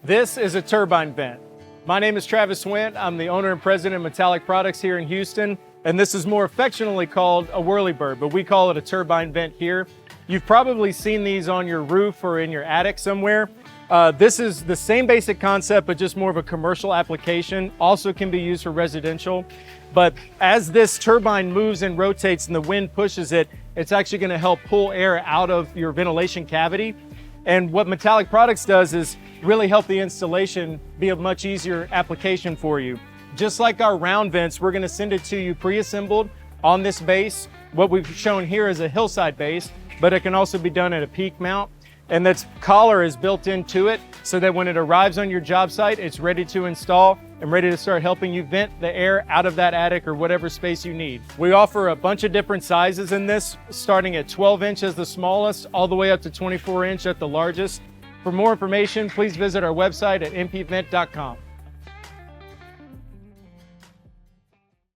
This is a turbine vent. My name is Travis Wendt. I'm the owner and president of Metallic Products here in Houston, and this is more affectionately called a whirlybird, but we call it a turbine vent here. You've probably seen these on your roof or in your attic somewhere. This is the same basic concept, but just more of a commercial application. Also can be used for residential. But as this turbine moves and rotates and the wind pushes it, it's actually going to help pull air out of your ventilation cavity. And what Metallic Products does is really help the installation be a much easier application for you. Just like our round vents, we're going to send it to you pre-assembled on this base. What we've shown here is a hillside base, but it can also be done at a peak mount. And that collar is built into it so that when it arrives on your job site, it's ready to install and ready to start helping you vent the air out of that attic or whatever space you need. We offer a bunch of different sizes in this, starting at 12 inch as the smallest, all the way up to 24 inch at the largest. For more information, please visit our website at mpvent.com.